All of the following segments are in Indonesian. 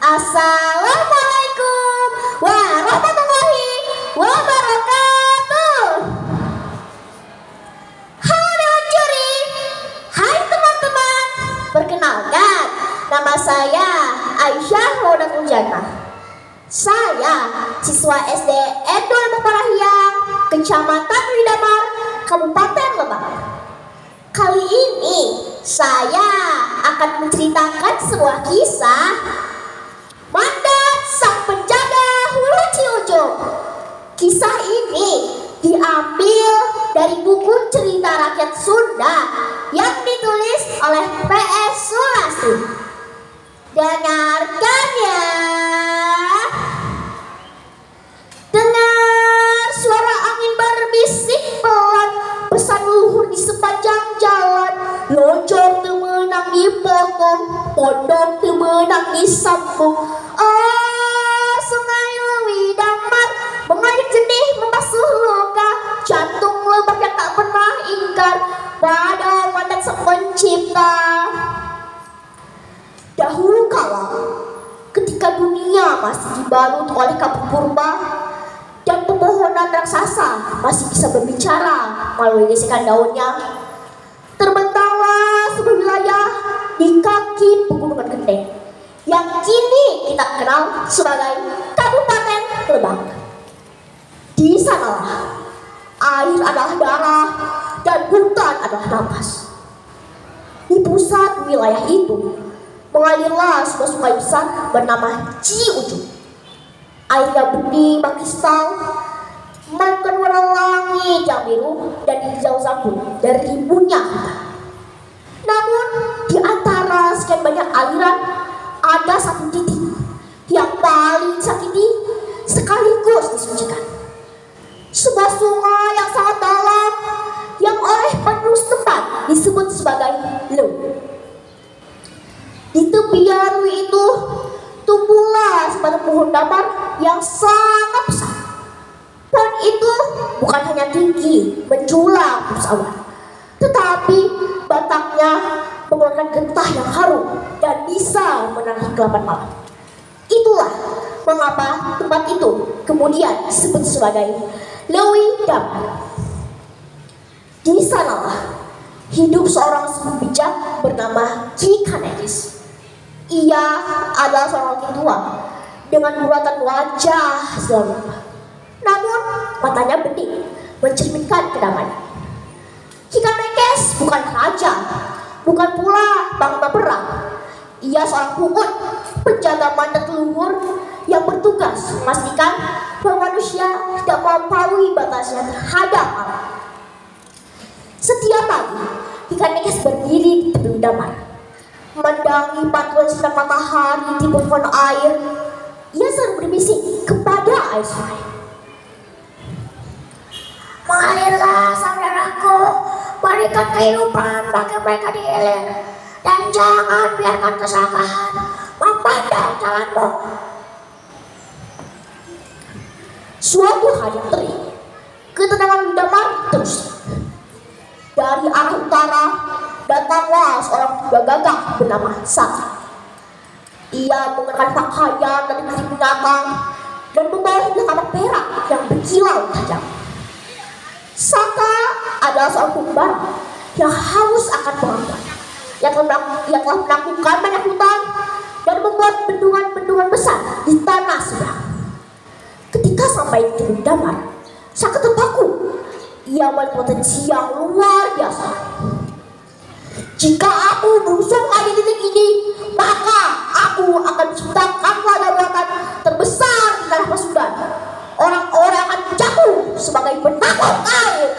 Assalamualaikum warahmatullahi wabarakatuh. Halo Dewan Juri, hai teman-teman. Perkenalkan, nama saya Aisyah Rodatul Jannah. Saya siswa SD Endul Memparahiang, Kecamatan Widamar, Kabupaten Lebak. Kali ini saya akan menceritakan sebuah kisah Mandat Sang Penjaga Hulu Ciujung. Kisah ini diambil dari buku cerita rakyat Sunda yang ditulis oleh P.S. Sulastri. Dengarkan ya. Dengar suara angin berbisik pelan, pesan luhur di sepanjang jalan. Loncor temenang dipotong, pondok temenang disambung. Sungai Lewi Damar mengalir jernih membasuh luka, jantung lebak yang tak pernah ingkar pada mandat Sang Pencipta. Dahulu kala, ketika dunia masih dibalut oleh kabut purba dan pepohonan raksasa masih bisa berbicara melalui gesekan daunnya, terbentanglah sebuah wilayah di kaki pegunungan Genteng yang kini kita kenal sebagai Kabupaten Lebak. Di sanalah air adalah darah dan hutan adalah napas. Di pusat wilayah itu mengalirlah sebuah sungai besar bernama Ciujung. Airnya bening bak kristal, memainkan warna langit yang biru dan hijau sabun dari rimbunnya hutan. Namun di antara sekian banyak aliran ada satu titik yang paling sakiti sekaligus disucikan. Sebuah sungai yang sangat dalam yang oleh penulis tempat disebut sebagai Lewi. Di tepian Lewi itu tumbuhlah sebatang pohon damar yang sangat besar. Pohon itu bukan hanya tinggi menjulang terus awan, tetapi batangnya mengeluarkan getah yang harum dan bisa menahan kegelapan malam. Itulah mengapa tempat itu kemudian disebut sebagai Lewi Damar. Di sanalah hidup seorang sepuh bijak bernama Ki Kanekis. Ia adalah seorang laki tua dengan guratan wajah selalu, namun matanya bening mencerminkan kedamaian. Ki Kanekis bukan raja, bukan pula panglima perang. Ia seorang pungut, penjaga mandat leluhur yang bertugas memastikan bahwa manusia tidak melampaui batasnya terhadap alam. Setiap pagi, Ki Kanekis berdiri di tepi damar, memandangi pantulan sinar matahari di permukaan air. Ia selalu berbisik kepada air sungai. Mengalirlah saudaraku, berikan kehidupan bagi mereka di hilir, dan jangan biarkan keserakahan memandang jalanmu. Suatu hari terik, ketenangan Widamar terus. Dari arah utara datanglah seorang pemuda gagah bernama Saka. Ia mengenakan pakaian dari kulit binatang dan membawa kapak perak yang berkilau tajam. Saka adalah seorang pengembara yang haus akan pengalaman, yang telah melakukan banyak hutan dan membuat bendungan-bendungan besar di tanah seberang. Ketika sampai di Widamar, Saka terpaku. Ia memiliki potensi yang luar biasa. Jika aku berusaha di titik ini, maka aku akan menciptakan daratan terbesar di tanah Pasundan. Orang-orang akan jatuh sebagai penakluk air.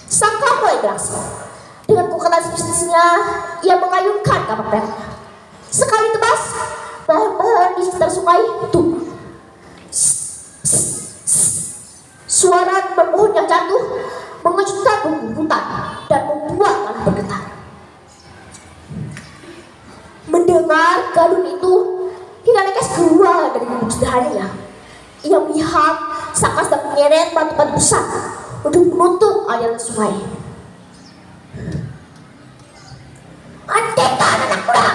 Saka mulai beraksi. Dengan kekuatan bisnisnya, ia mengayunkan kapak peraknya. Sekali tebas, pohon-pohon di sekitar sungai tumbuh. Suara pohon yang jatuh mengejutkan hutan dan membuat tanah bergetar. Mendengar gaduh itu, Ki Kanekis keluar dari gubuk sederhananya. Ia melihat Saka sedang menyeret batu-batu besar untuk menutup aliran sungai. Hentikan anak muda,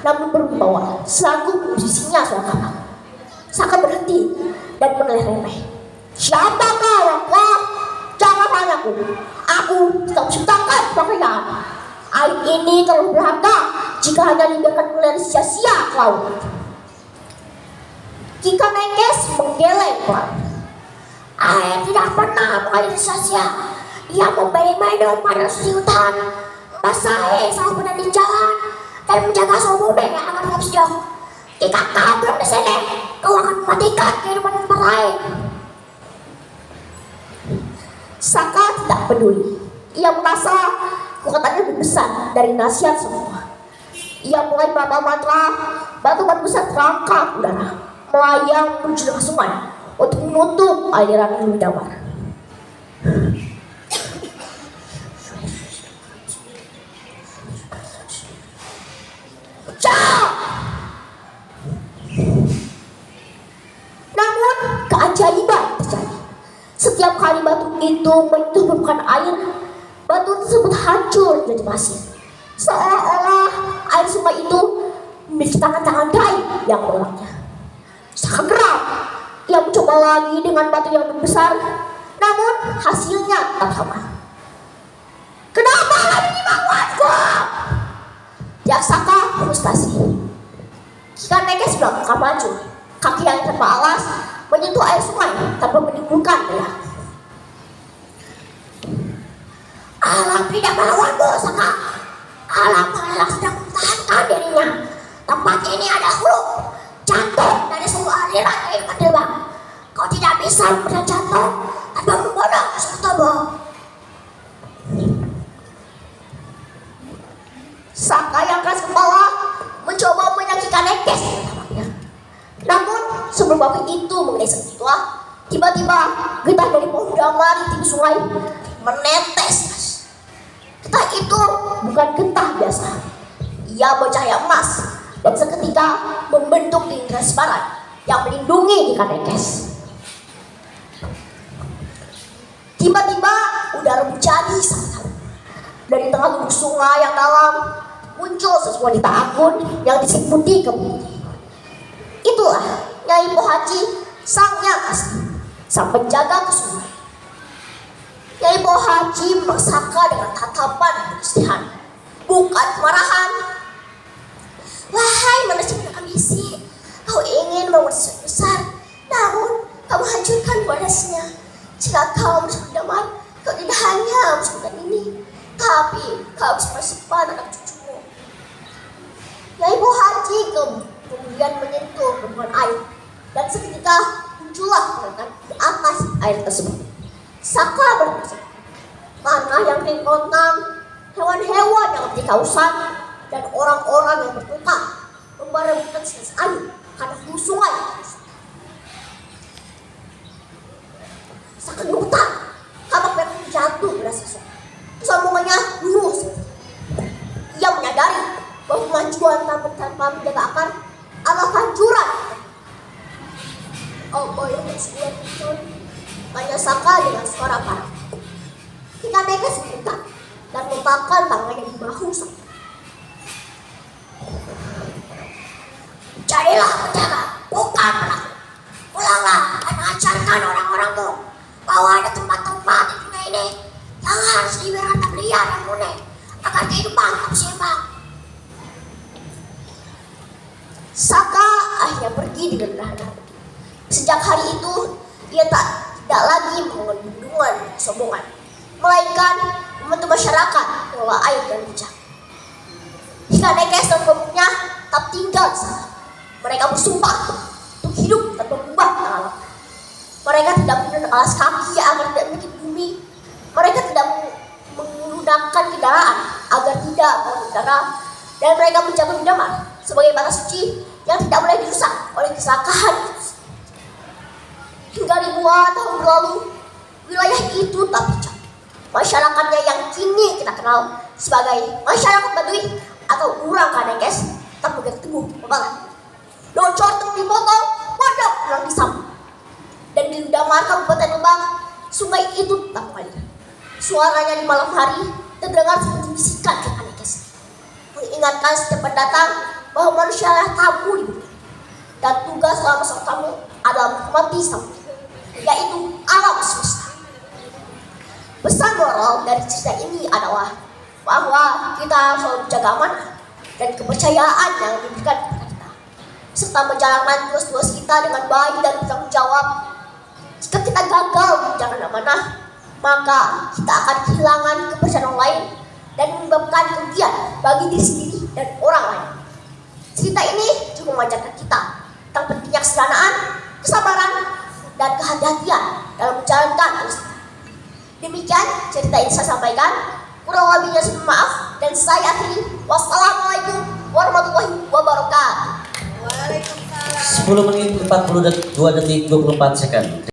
namun berwibawa selaku musisinya seorang kapal. Saka berhenti dan menoleh-noleh. Siapa kau, engkau? Jangan tanyaku. Aku tidak menciptakan pakaian. Air ini terlalu berharga jika hanya dibiarkan mengalir sia-sia ke laut. Jika Nengkes menggeleng pelan. Air tidak pernah mengalir sia-sia. Ia memberi minum pada hutan, membasahi sawah benar di jalan, dan menjaga semua mobil yang akan sejauh. Jika kau belum di sini, kau akan mematikan kehidupan tempat lain. Saka tidak peduli. Ia merasa kekuatannya lebih besar dari nasihat semua. Ia mulai membawa mantra, batu-batu besar terangkat udara, melayang menuju ke sungai untuk menutup aliran Dewi Damar. Namun keajaiban terjadi. Setiap kali batu itu menyetubuhkan air, batu tersebut hancur jadi pasir. Seolah-olah air sungai itu memiliki tangan-tangan gaib yang melolongnya. Saka geram. Ia mencoba lagi dengan batu yang lebih besar, namun hasilnya tetap sama. Kenapa lagi dimauanku? Ya Saka frustasi. Jika Nengkes melangkah maju, kaki yang tanpa alas menyentuh air sungai tanpa menimbulkan lelah. Alam tidak melawanmu, Saka. Alam malah sedang mempertahankan dirinya. Tempat ini ada huruf jantung dari sebuah aliran air kehidupan. Kau tidak bisa mempercayai jantung tanpa membunuh tubuh. Saka yang keras kepala mencoba menyaksikan Nengkes dengan tampaknya. Namun sebelum babi itu mengenai itulah, tiba-tiba getah dari pohon damar di tepi sungai menetes. Getah itu bukan getah biasa. Ia bercahaya emas dan seketika membentuk lingkaran transparan yang melindungi ikan Nengkes. Tiba-tiba udara menjadi sangat hangat. Dari tengah lubuk sungai yang dalam muncul seseorang wanita agung yang diselimuti keputih. Itulah Nyai Pohaci, sang yang asli, sang penjaga kesuburan. Nyai Pohaci memaksakan dengan tatapan kesedihan, bukan kemarahan. Wahai manusia dengan ambisi, kau ingin membuat sesuatu besar, namun kamu hancurkan fondasinya. Jika kau bersama damai, kau tidak hanya bersama ini, tapi kau bisa bersimpan anak cucumu. Nyai Pohaci kemudian menyentuh permukaan air, dan seketika muncullah perangkat di atas air tersebut. Saka bertanya, mana yang ringkontang, hewan-hewan yang menjadi kausan, dan orang-orang yang bertukar membarebutkan setes air karena hulu sungai. Saka gemetar, kapak merah jatuh pada sesuatu. Sambungannya lurus. Ia menyadari bahwa kemajuan tanpa menjaga akar adalah kanjuran. Oh yang bersebuah muncul, tanya Saka dengan suara parah. Kita Nengkes sebentar dan meletakkan tangannya di bahu Saka. Jadilah penjaga, bukan pelaku. Pulanglah dan ajarkan orang-orangmu bahwa ada tempat-tempat di dunia ini yang harus dibiarkan terlihat dan murni agar kehidupan tetap seimbang. Saka akhirnya pergi dengan berhati. Sejak hari itu, ia tidak lagi mengunjungan kesombongan, melainkan membantu masyarakat mengelola air dan bijak. Jika Nengkes dan kelompoknya tetap tinggal di sana, mereka bersumpah untuk hidup tanpa mengubah alam. Mereka tidak menggunakan alas kaki agar tidak menyakiti bumi. Mereka tidak menggunakan kendaraan agar tidak berkendara, dan mereka menjaga damar sebagai batas suci yang tidak boleh dirusak oleh kesalahan. Hingga ribuan tahun berlalu, wilayah itu tak bijak. Masyarakatnya yang kini kita kenal sebagai masyarakat Baduy atau orang Nengkes tak bergerak teguh pegangan. Docor dipotong, pondok pulang disambung. Dan di Damar Kabupaten Lebak, sungai itu tak mengalir. Suaranya di malam hari terdengar seperti bisikan ke Nengkes, mengingatkan setiap pendatang bahwa manusia adalah tamu di bumi. Dan tugas selama sang tamu adalah menghormati sang penghuni, yaitu alam semesta. Pesan moral dari cerita ini adalah bahwa kita harus selalu menjaga amanah dan kepercayaan yang diberikan kepada kita, serta menjalankan tugas-tugas kita dengan baik dan bertanggung jawab. Jika kita gagal menjalankan amanah, maka kita akan kehilangan kepercayaan orang lain dan menyebabkan kerugian bagi diri sendiri dan orang lain. Cerita ini juga mengajarkan kita tentang pentingnya kesederhanaan, kesabaran, dan kehati-hatian dalam menjalankan tugas kita. Demikian cerita ini saya sampaikan. Kurang lebihnya saya maaf dan saya akhiri. Wassalamualaikum warahmatullahi wabarakatuh. 10 menit 42 detik 24 second.